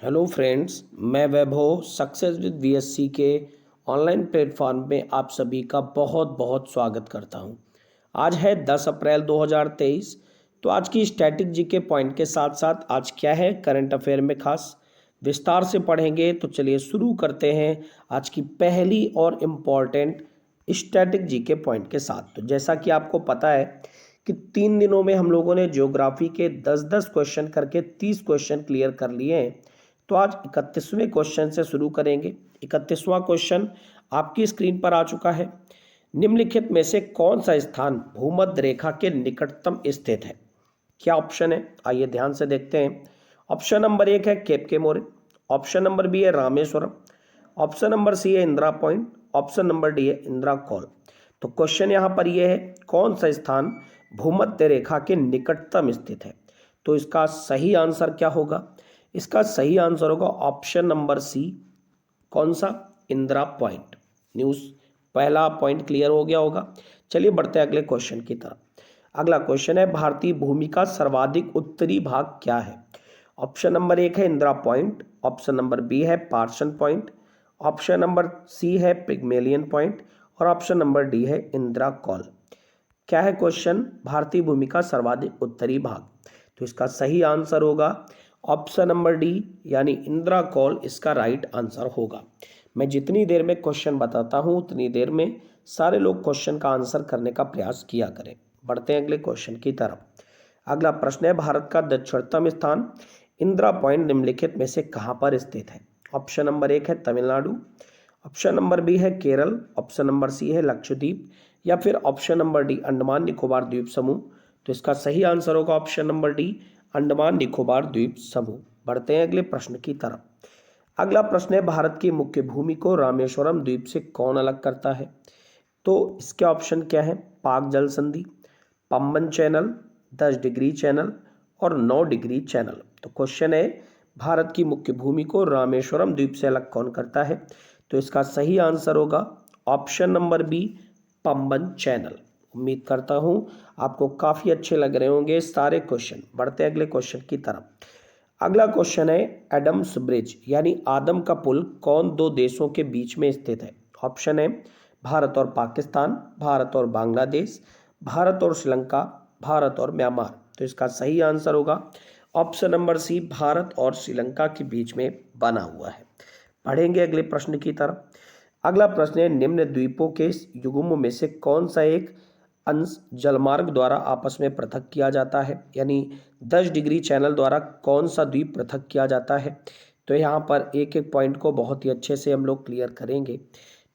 Hello friends, मैं वैभव success with VSC के online platform में आप सभी का बहुत बहुत स्वागत करता हूं। आज है 10 अप्रैल 2023। तो आज की स्टैटिक जीके पॉइंट के साथ साथ आज क्या है करंट अफेयर में खास विस्तार से पढ़ेंगे। तो चलिए शुरू करते हैं आज की पहली और इम्पॉर्टेंट स्टैटिक जीके पॉइंट के साथ। तो जैसा कि आपको पता है कि 3 दिनों में हम लोगों ने ज्योग्राफी के 10-10 क्वेश्चन करके 30 क्वेश्चन क्लियर कर लिए हैं। तो आज 31वें क्वेश्चन से शुरू करेंगे। 31वां क्वेश्चन आपकी स्क्रीन पर आ चुका है। निम्नलिखित में से कौन सा स्थान भूमध्य रेखा के निकटतम स्थित है? क्या ऑप्शन है, आइए ध्यान से देखते हैं। ऑप्शन नंबर 1 है केप के मोरे, ऑप्शन नंबर बी है रामेश्वरम, ऑप्शन नंबर सी है Indira point, option number D है इंदिरा कॉल। तो क्वेश्चन यहाँ पर यह है कौन सा स्थान भूमध्य रेखा के निकटतम स्थित है। तो इसका सही आंसर क्या होगा? इसका सही आंसर होगा ऑप्शन नंबर सी। कौन सा? इंदिरा पॉइंट। न्यूज़ पहला पॉइंट क्लियर हो गया होगा। चलिए बढ़ते हैं अगले क्वेश्चन की तरफ। अगला क्वेश्चन है भारतीय भूमि का सर्वाधिक उत्तरी भाग क्या है? ऑप्शन नंबर 1 है Indira point, option number B है Parson point, option number C है पिग्मेलियन पॉइंट और ऑप्शन नंबर डी है इंदिरा कॉल। क्या है क्वेश्चन? भारतीय भूमि का सर्वाधिक उत्तरी भाग। तो इसका सही आंसर होगा ऑप्शन नंबर डी यानी इंदिरा कॉल इसका राइट आंसर होगा। मैं जितनी देर में क्वेश्चन बताता हूं उतनी देर में सारे लोग क्वेश्चन का आंसर करने का प्रयास किया करें। बढ़ते हैं अगले क्वेश्चन की तरफ। अगला प्रश्न है भारत का दक्षिणतम स्थान इंदिरा पॉइंट निम्नलिखित में से कहां पर स्थित है? ऑप्शन नंबर 1 है तमिलनाडु, ऑप्शन नंबर बी है केरल, ऑप्शन नंबर सी है लक्षद्वीप या फिर option number D Andaman Nicobar द्वीप समूह। तो इसका सही आंसर होगा option number D Andaman Nicobar द्वीप समूह। बढ़ते हैं अगले प्रश्न की तरफ। अगला प्रश्न है भारत की मुख्य भूमि को रामेश्वरम द्वीप से कौन अलग करता है? तो इसके ऑप्शन क्या है? पाक जल संधि, पंबन चैनल, 10 डिग्री चैनल और 9 डिग्री चैनल। तो क्वेश्चन है भारत की मुख्य भूमि को रामेश्वरम द्वीप से अलग कौन करता है? तो इसका सही आंसर होगा option number B Pamban channel. उम्मीद करता हूं आपको काफी अच्छे लग रहे होंगे सारे क्वेश्चन। बढ़ते अगले क्वेश्चन की तरफ। अगला क्वेश्चन है एडम्स ब्रिज यानी आदम का पुल कौन दो देशों के बीच में स्थित है? ऑप्शन है भारत और पाकिस्तान, भारत और बांग्लादेश, भारत और श्रीलंका, भारत और म्यांमार। तो इसका सही आंसर होगा ऑप्शन नंबर सी भारत और श्रीलंका के बीच में बना हुआ है। पढ़ेंगे अगले प्रश्न की तरफ। अगला प्रश्न है निम्न द्वीपों के युग्मों में से कौन सा एक अंश जलमार्ग द्वारा आपस में पृथक किया जाता है? यानी 10 डिग्री चैनल द्वारा कौन सा द्वीप पृथक किया जाता है? तो यहाँ पर एक एक पॉइंट को बहुत ही अच्छे से हम लोग क्लियर करेंगे।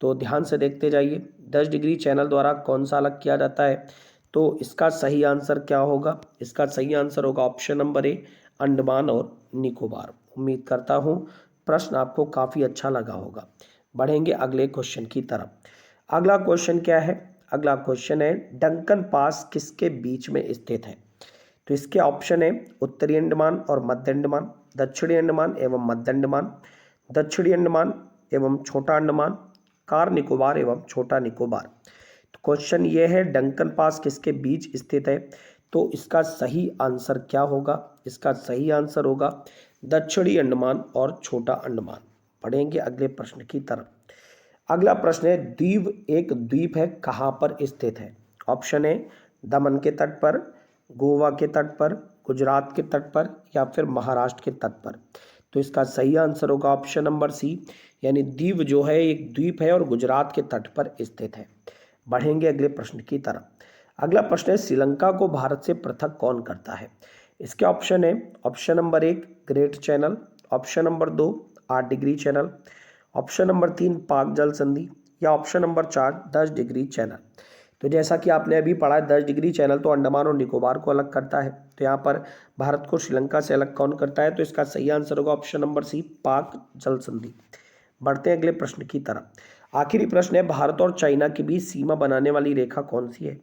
तो ध्यान से देखते जाइए। 10 डिग्री चैनल द्वारा कौन सा अलग किया जाता है? तो इसका सही आंसर क्या होगा? इसका सही आंसर होगा ऑप्शन नंबर ए अंडमान और निकोबार। उम्मीद करता हूँ प्रश्न आपको काफ़ी अच्छा लगा होगा। बढ़ेंगे अगले क्वेश्चन की तरफ। अगला क्वेश्चन क्या है? अगला क्वेश्चन है डंकन पास किसके बीच में स्थित है? तो इसके ऑप्शन है उत्तरी अंडमान और मध्य अंडमान, दक्षिणी अंडमान एवं मध्य अंडमान, दक्षिणी अंडमान एवं छोटा अंडमान, कार निकोबार एवं छोटा निकोबार। तो क्वेश्चन ये है डंकन पास किसके बीच स्थित है? तो इसका सही आंसर क्या होगा? इसका सही आंसर होगा दक्षिणी अंडमान और छोटा अंडमान। पढ़ेंगे अगले प्रश्न की तरफ। अगला प्रश्न है दीव एक द्वीप है, कहाँ पर स्थित है? ऑप्शन है दमन के तट पर, गोवा के तट पर, गुजरात के तट पर या फिर महाराष्ट्र के तट पर। तो इसका सही आंसर होगा ऑप्शन नंबर सी यानी दीव जो है एक द्वीप है और गुजरात के तट पर स्थित है। बढ़ेंगे अगले प्रश्न की तरफ। अगला प्रश्न है श्रीलंका को भारत से पृथक कौन करता है? इसके ऑप्शन है option number 1 great channel, option number 2 8 degree channel, option number 3 पाक जल संधि या ऑप्शन नंबर 4 10 डिग्री चैनल। तो जैसा कि आपने अभी पढ़ा है 10 डिग्री चैनल तो अंडमान और निकोबार को अलग करता है। तो यहाँ पर भारत को श्रीलंका से अलग कौन करता है? तो इसका सही आंसर होगा ऑप्शन नंबर सी पाक जल संधि। बढ़ते हैं अगले प्रश्न की तरफ। आखिरी प्रश्न है भारत और चाइना के बीच सीमा बनाने वाली रेखा कौन सी है?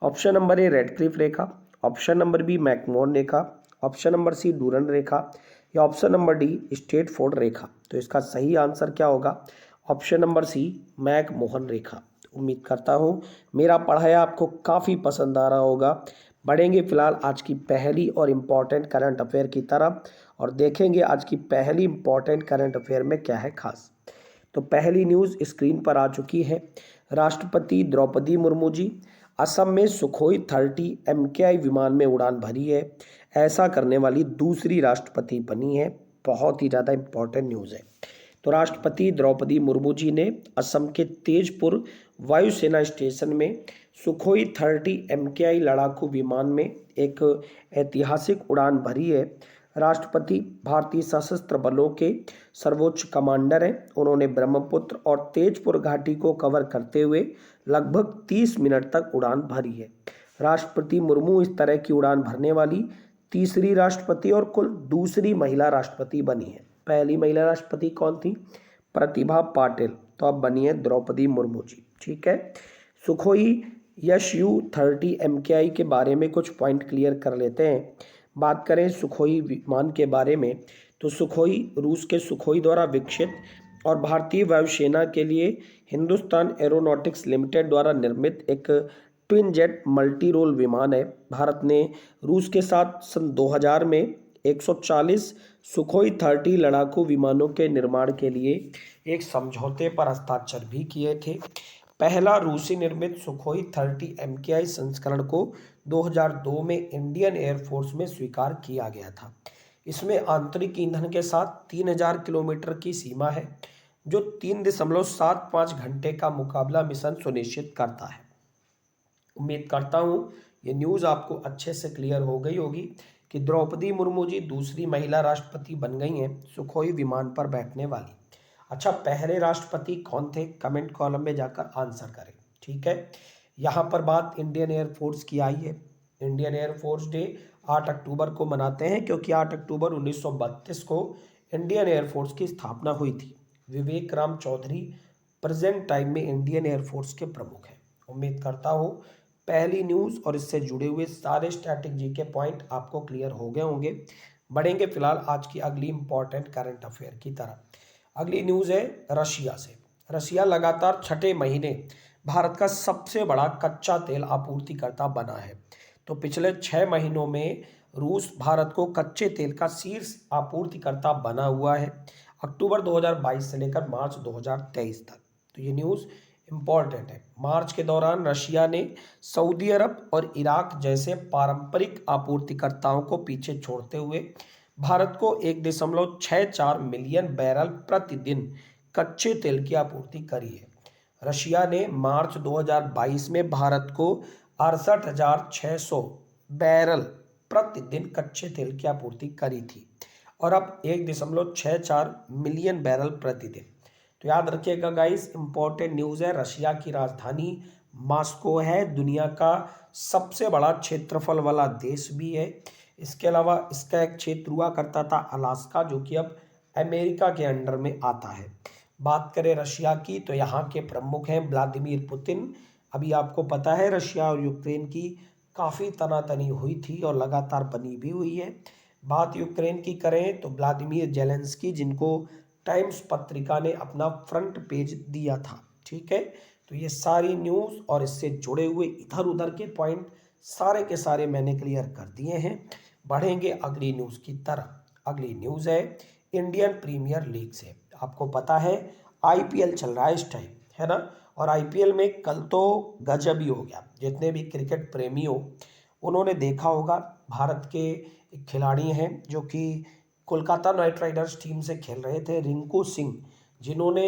Option number A Radcliffe रेखा, ऑप्शन नंबर बी मैकमोहन रेखा, ऑप्शन नंबर सी डूरन रेखा या option number D Stafford रेखा। तो इसका सही आंसर क्या होगा? ऑप्शन नंबर सी मैकमोहन रेखा। उम्मीद करता हूँ मेरा पढ़ाया आपको काफ़ी पसंद आ रहा होगा। बढ़ेंगे फिलहाल आज की पहली और इम्पॉर्टेंट करंट अफेयर की तरफ और देखेंगे आज की पहली इम्पॉर्टेंट करंट अफेयर में क्या है खास। तो पहली न्यूज़ स्क्रीन पर आ चुकी है। राष्ट्रपति द्रौपदी मुर्मू जी असम में सुखोई 30 MKI विमान में उड़ान भरी है। ऐसा करने वाली दूसरी राष्ट्रपति बनी है। बहुत ही ज़्यादा इम्पॉर्टेंट न्यूज़ है। तो राष्ट्रपति द्रौपदी मुर्मू जी ने असम के तेजपुर वायुसेना स्टेशन में सुखोई 30 MKI लड़ाकू विमान में एक ऐतिहासिक उड़ान भरी है। राष्ट्रपति भारतीय सशस्त्र बलों के सर्वोच्च कमांडर हैं। उन्होंने ब्रह्मपुत्र और तेजपुर घाटी को कवर करते हुए लगभग 30 मिनट तक उड़ान भरी है। राष्ट्रपति मुर्मू इस तरह की उड़ान भरने वाली तीसरी राष्ट्रपति और कुल दूसरी महिला राष्ट्रपति बनी है। पहली महिला राष्ट्रपति कौन थी? प्रतिभा पाटिल। तो अब बनी है द्रौपदी मुर्मू जी। ठीक है, सुखोई Su-30 MKI के बारे में कुछ पॉइंट क्लियर कर लेते हैं। बात करें सुखोई विमान के बारे में तो सुखोई रूस के सुखोई द्वारा विकसित और भारतीय वायुसेना के लिए हिंदुस्तान एरोनॉटिक्स लिमिटेड द्वारा निर्मित एक ट्विन जेट मल्टी रोल विमान है। भारत ने रूस के साथ सन 2000 में 140 सुखोई 30 लड़ाकू विमानों के निर्माण के लिए एक समझौते पर हस्ताक्षर भी किए थे। पहला रूसी निर्मित सुखोई 30 MKI संस्करण को 2002 में इंडियन एयरफोर्स में स्वीकार किया गया था। इसमें आंतरिक ईंधन के साथ 3000 किलोमीटर की सीमा है, जो 3.75 घंटे का मुकाबला मिशन सुनिश्चित करता है। उम्मीद करता हूँ ये न्यूज़ आपको अच्छे से क्लियर हो गई होगी कि द्रौपदी मुर्मू जी दूसरी महिला राष्ट्रपति बन गई हैं सुखोई विमान पर बैठने वाली। अच्छा, पहले राष्ट्रपति कौन थे? कमेंट कॉलम में जाकर आंसर करें। ठीक है, यहाँ पर बात इंडियन एयरफोर्स की आई है। इंडियन एयरफोर्स डे 8 अक्टूबर को मनाते हैं क्योंकि 8 अक्टूबर 1932 को इंडियन एयरफोर्स की स्थापना हुई थी। विवेक राम चौधरी प्रेजेंट टाइम में इंडियन एयरफोर्स के प्रमुख हैं। उम्मीद करता हूँ पहली न्यूज़ और इससे जुड़े हुए सारे स्टैटिक जी के पॉइंट आपको क्लियर हो गए होंगे। बढ़ेंगे फिलहाल आज की अगली इंपॉर्टेंट करंट अफेयर की तरफ। अगली न्यूज़ है रशिया से। रशिया लगातार छठे महीने भारत का सबसे बड़ा कच्चा तेल आपूर्तिकर्ता बना है। तो पिछले 6 महीनों में रूस भारत को कच्चे तेल का शीर्ष आपूर्तिकर्ता बना हुआ है, अक्टूबर 2022 से लेकर मार्च 2023 तक। तो ये न्यूज़ इम्पॉर्टेंट है। मार्च के दौरान रशिया ने सऊदी अरब और इराक जैसे पारंपरिक आपूर्तिकर्ताओं को पीछे छोड़ते हुए भारत को 1.64 मिलियन बैरल प्रतिदिन कच्चे तेल की आपूर्ति करी है। रशिया ने मार्च 2022 में भारत को 68,600 बैरल प्रतिदिन कच्चे तेल की आपूर्ति करी थी और अब 1.64 मिलियन बैरल प्रतिदिन। तो याद रखिएगा गाइस, इंपॉर्टेंट न्यूज़ है। रशिया की राजधानी मॉस्को है, दुनिया का सबसे बड़ा क्षेत्रफल वाला देश भी है। इसके अलावा इसका एक क्षेत्र हुआ करता था अलास्का, जो कि अब अमेरिका के अंडर में आता है। बात करें रशिया की तो यहाँ के प्रमुख हैं व्लादिमीर पुतिन। अभी आपको पता है रशिया और यूक्रेन की काफ़ी तनातनी हुई थी और लगातार बनी भी हुई है। बात यूक्रेन की करें तो व्लादिमीर जेलेंस्की, जिनको टाइम्स पत्रिका ने अपना फ्रंट पेज दिया था। ठीक है, तो ये सारी न्यूज़ और इससे जुड़े हुए इधर उधर के पॉइंट सारे के सारे मैंने क्लियर कर दिए हैं। बढ़ेंगे अगली न्यूज़ की तरफ। अगली न्यूज़ है इंडियन प्रीमियर लीग से। आपको पता है IPL चल रहा है इस टाइम, है ना, और IPL में कल तो गजब ही हो गया। जितने भी क्रिकेट प्रेमी हो उन्होंने देखा होगा, भारत के एक खिलाड़ी हैं जो कि कोलकाता नाइट राइडर्स टीम से खेल रहे थे, रिंकू सिंह, जिन्होंने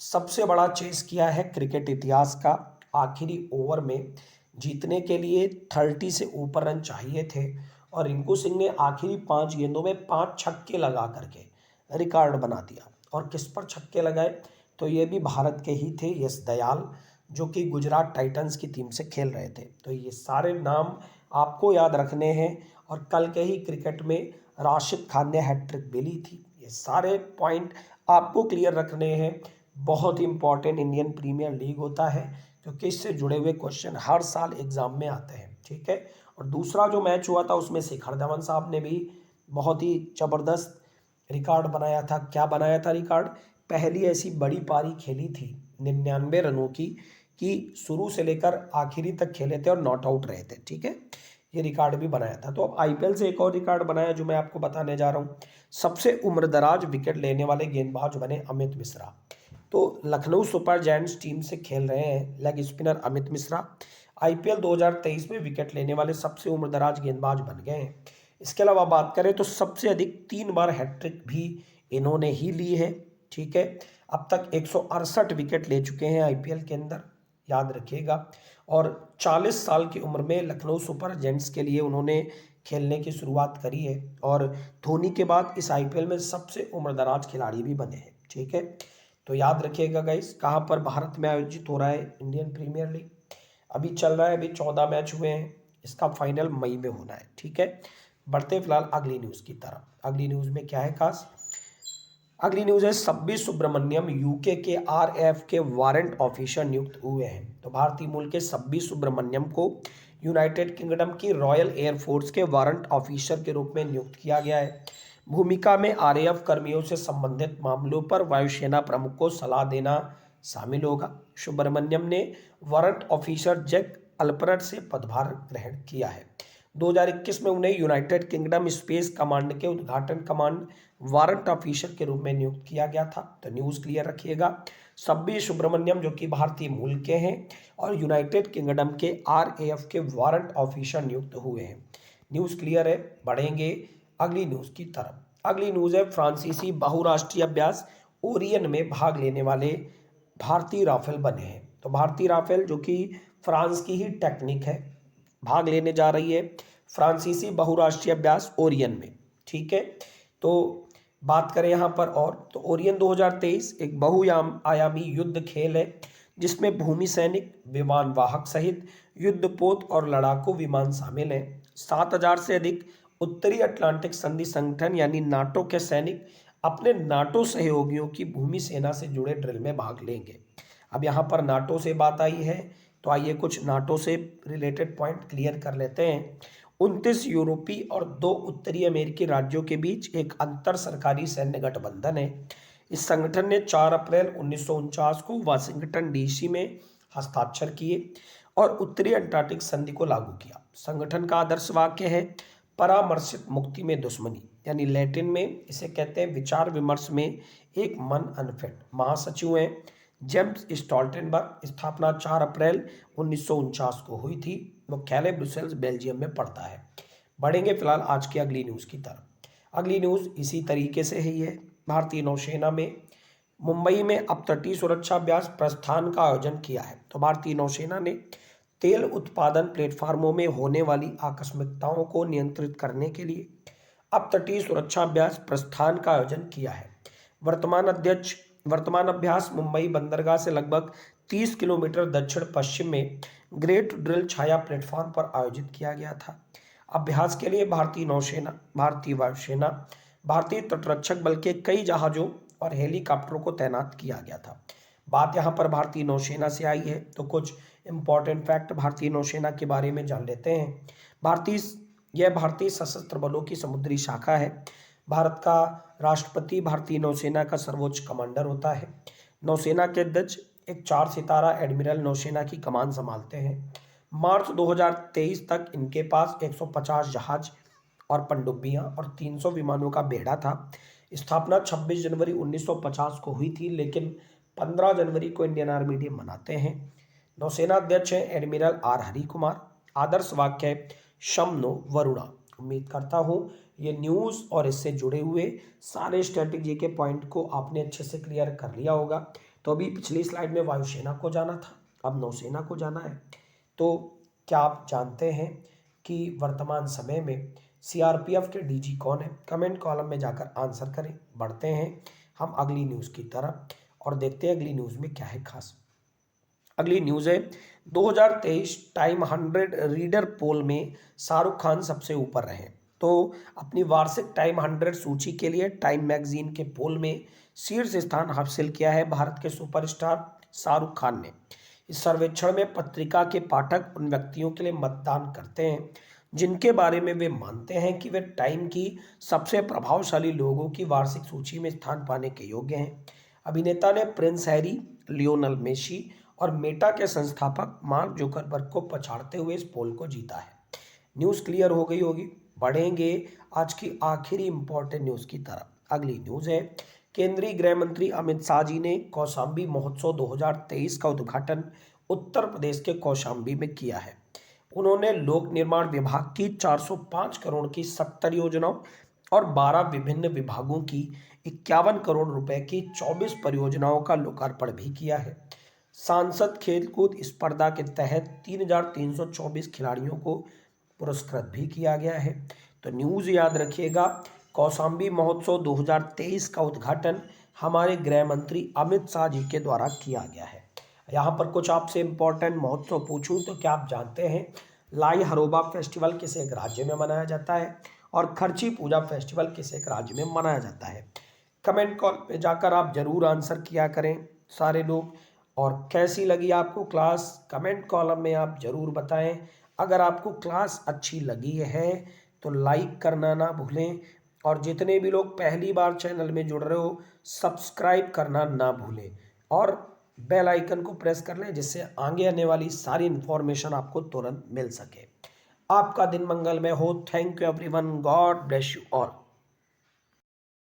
सबसे बड़ा चेस किया है क्रिकेट इतिहास का। आखिरी ओवर में जीतने के लिए 30 से ऊपर रन चाहिए थे और रिंकू सिंह ने आखिरी 5 गेंदों में 5 छक्के लगा करके रिकॉर्ड बना दिया। और किस पर छक्के लगाए? तो ये भी भारत के ही थे, यश दयाल, जो कि गुजरात टाइटंस की टीम से खेल रहे थे। तो ये सारे नाम आपको याद रखने हैं। और कल के ही क्रिकेट में राशिद खान ने हैट्रिक भी ली थी। ये सारे पॉइंट आपको क्लियर रखने हैं। बहुत ही इंपॉर्टेंट इंडियन प्रीमियर लीग होता है क्योंकि इससे जुड़े हुए क्वेश्चन हर साल एग्जाम में आते हैं। ठीक है, और दूसरा जो मैच हुआ था उसमें शिखर धवन साहब ने भी बहुत ही ज़बरदस्त रिकॉर्ड बनाया था। क्या बनाया था रिकॉर्ड? पहली ऐसी बड़ी पारी खेली थी 99 रनों की, कि शुरू से लेकर आखिरी तक खेले थे और नॉट आउट रहे थे। ठीक है, ये रिकॉर्ड भी बनाया था। तो अब आईपीएल से एक और रिकॉर्ड बनाया जो मैं आपको बताने जा रहा हूँ। सबसे उम्रदराज विकेट लेने वाले गेंदबाज बने अमित मिश्रा। तो लखनऊ सुपर जायंट्स टीम से खेल रहे हैं leg spinner Amit Mishra. IPL 2023 में विकेट लेने वाले सबसे उम्रदराज गेंदबाज बन गए हैं। इसके अलावा बात करें तो सबसे अधिक 3 बार हैट्रिक भी इन्होंने ही ली है। ठीक है, अब तक 168 विकेट ले चुके हैं आईपीएल के अंदर, याद रखिएगा। और 40 साल की उम्र में लखनऊ सुपर जायंट्स के लिए उन्होंने खेलने की शुरुआत करी है और धोनी के बाद इस आईपीएल में सबसे उम्रदराज खिलाड़ी भी बने हैं। ठीक है, तो याद रखिएगा गाइस, कहाँ पर भारत में आयोजित हो रहा है इंडियन प्रीमियर लीग। अभी चल रहा है, अभी 14 मैच हुए हैं, इसका फाइनल मई में होना है। ठीक है, बढ़ते फिलहाल अगली न्यूज़ की तरफ। अगली न्यूज़ में क्या है खास? अगली न्यूज़ है सब्बी सुब्रमण्यम यूके के आरएफ के वारंट ऑफिसर नियुक्त हुए हैं। तो भारतीय मूल के सब्बी सुब्रमण्यम को यूनाइटेड किंगडम की रॉयल एयरफोर्स के वारंट ऑफिसर के रूप में नियुक्त किया गया है। भूमिका में आरएएफ कर्मियों से संबंधित मामलों पर वायुसेना प्रमुख को सलाह देना शामिल होगा। सुब्रमण्यम ने वारंट ऑफिसर जैक अल्परट से पदभार ग्रहण किया है। 2021 में उन्हें यूनाइटेड किंगडम स्पेस कमांड के उद्घाटन कमांड वारंट ऑफिसर के रूप में नियुक्त किया गया था। तो न्यूज़ क्लियर रखिएगा, सब्बी सुब्रमण्यम जो कि भारतीय मूल के हैं और यूनाइटेड किंगडम के आरएएफ के वारंट ऑफिसर नियुक्त हुए हैं। न्यूज़ क्लियर है, बढ़ेंगे अगली न्यूज़ की तरफ। अगली न्यूज़ है फ्रांसीसी बहुराष्ट्रीय अभ्यास ओरियन में भाग लेने वाले भारतीय राफेल बने हैं। तो भारतीय राफेल जो कि फ्रांस की ही टेक्निक है, भाग लेने जा रही है फ्रांसीसी बहुराष्ट्रीय अभ्यास ओरियन में। ठीक है, तो बात करें यहाँ पर और तो ओरियन 2023 एक बहुआयामी युद्ध खेल है जिसमें भूमि सैनिक, विमान वाहक सहित युद्धपोत और लड़ाकू विमान शामिल हैं। 7000 से अधिक उत्तरी अटलांटिक संधि संगठन यानी नाटो के सैनिक अपने नाटो सहयोगियों की भूमि सेना से जुड़े ड्रिल में भाग लेंगे। अब यहाँ पर नाटो से बात आई है तो आइए कुछ नाटो से रिलेटेड पॉइंट क्लियर कर लेते हैं। 29 यूरोपीय और 2 उत्तरी अमेरिकी राज्यों के बीच एक अंतर सरकारी सैन्य गठबंधन है। इस संगठन ने 4 अप्रैल 1949 को वाशिंगटन डीसी में हस्ताक्षर किए और उत्तरी अंटार्कटिक संधि को लागू किया। संगठन का आदर्श वाक्य है परामर्शित मुक्ति में दुश्मनी, यानी लैटिन में इसे कहते हैं विचार विमर्श में एक मन अनफिट। महासचिव हैं जेम्स स्टोल्टेनबर्ग। स्थापना 4 अप्रैल 1949 को हुई थी। मुख्यालय ब्रुसेल्स बेल्जियम में पड़ता है। बढ़ेंगे फिलहाल आज की अगली न्यूज़ की तरफ। अगली न्यूज़ इसी तरीके से ही है। भारतीय नौसेना में मुंबई में अपतटीय सुरक्षा अभ्यास प्रस्थान का आयोजन किया है। तो भारतीय नौसेना ने तेल उत्पादन प्लेटफार्मों में होने वाली आकस्मिकताओं को नियंत्रित करने के लिए अपतटीय सुरक्षा अभ्यास प्रस्थान का आयोजन किया है। वर्तमान अभ्यास मुंबई बंदरगाह से लगभग 30 किलोमीटर दक्षिण पश्चिम में ग्रेट ड्रिल छाया प्लेटफॉर्म पर आयोजित किया गया था। अभ्यास के लिए भारतीय नौसेना, भारतीय वायुसेना, भारतीय तटरक्षक बल के कई जहाजों और हेलीकॉप्टरों को तैनात किया गया था। बात यहाँ पर भारतीय नौसेना से आई है तो कुछ इंपॉर्टेंट फैक्ट भारतीय नौसेना के बारे में जान लेते हैं। भारतीय सशस्त्र बलों की समुद्री शाखा है। भारत का राष्ट्रपति भारतीय नौसेना का सर्वोच्च कमांडर होता है। नौसेना के अध्यक्ष एक 4 सितारा एडमिरल नौसेना की कमान संभालते हैं। मार्च 2023 तक इनके पास 150 जहाज और पनडुब्बियां और 300 विमानों का बेड़ा था। स्थापना 26 जनवरी 1950 को हुई थी, लेकिन 15 जनवरी को इंडियन आर्मी डे मनाते हैं। नौसेना अध्यक्ष हैं एडमिरल आर हरि कुमार। आदर्श वाक्य है शम नो वरुणा। उम्मीद करता हूँ ये न्यूज़ और इससे जुड़े हुए सारे स्ट्रेटेजी के पॉइंट को आपने अच्छे से क्लियर कर लिया होगा। तो अभी पिछली स्लाइड में वायुसेना को जाना था, अब नौसेना को जाना है। तो क्या आप जानते हैं कि वर्तमान समय में सीआरपीएफ के डीजी कौन है? कमेंट कॉलम में जाकर आंसर करें। बढ़ते हैं हम अगली न्यूज़ की तरफ और देखते हैं अगली न्यूज़ में क्या है खास। अगली न्यूज़ है 2023 टाइम 100 रीडर पोल में शाहरुख खान सबसे ऊपर रहे। तो अपनी वार्षिक टाइम 100 सूची के लिए टाइम मैगजीन के पोल में शीर्ष स्थान हासिल किया है भारत के सुपरस्टार शाहरुख खान ने। इस सर्वेक्षण में पत्रिका के पाठक उन व्यक्तियों के लिए मतदान करते हैं जिनके बारे में वे मानते हैं कि वे टाइम की सबसे प्रभावशाली लोगों की वार्षिक सूची में स्थान पाने के योग्य हैं। अभिनेता ने प्रिंस हैरी, लियोनल मेसी और मेटा के संस्थापक मार्क जुकरबर्ग को पछाड़ते हुए इस पोल को जीता है। न्यूज़ क्लियर हो गई होगी। बढ़ेंगे आज की आखिरी इंपॉर्टेंट न्यूज़ की तरफ। अगली न्यूज़ है, केंद्रीय गृह मंत्री अमित शाह जी ने कौशाम्बी महोत्सव 2023 का उद्घाटन उत्तर प्रदेश के कौशाम्बी में किया है। उन्होंने लोक निर्माण विभाग की 405 करोड़ की 70 योजनाओं और 12 विभिन्न विभागों की 51 करोड़ रुपए की 24 परियोजनाओं का लोकार्पण भी किया है। सांसद खेलकूद स्पर्धा के तहत 3,324 खिलाड़ियों को पुरस्कृत भी किया गया है। तो न्यूज़ याद रखिएगा, कौशाम्बी महोत्सव 2023 का उद्घाटन हमारे गृह मंत्री अमित शाह जी के द्वारा किया गया है। यहाँ पर कुछ आपसे इम्पोर्टेंट महोत्सव पूछूं तो क्या आप जानते हैं लाई हरोबा फेस्टिवल किस एक राज्य में मनाया जाता है और खर्ची पूजा फेस्टिवल किस एक राज्य में मनाया जाता है? कमेंट कॉल पे जाकर आप जरूर आंसर किया करें सारे लोग। और कैसी लगी आपको क्लास, कमेंट कॉलम में आप जरूर बताएं। अगर आपको क्लास अच्छी लगी है तो लाइक करना ना भूलें, और जितने भी लोग पहली बार चैनल में जुड़ रहे हो सब्सक्राइब करना ना भूलें और बेल आइकन को प्रेस कर लें, जिससे आगे आने वाली सारी इन्फॉर्मेशन आपको तुरंत मिल सके। आपका दिन मंगलमय हो। Thank you everyone, God bless you all.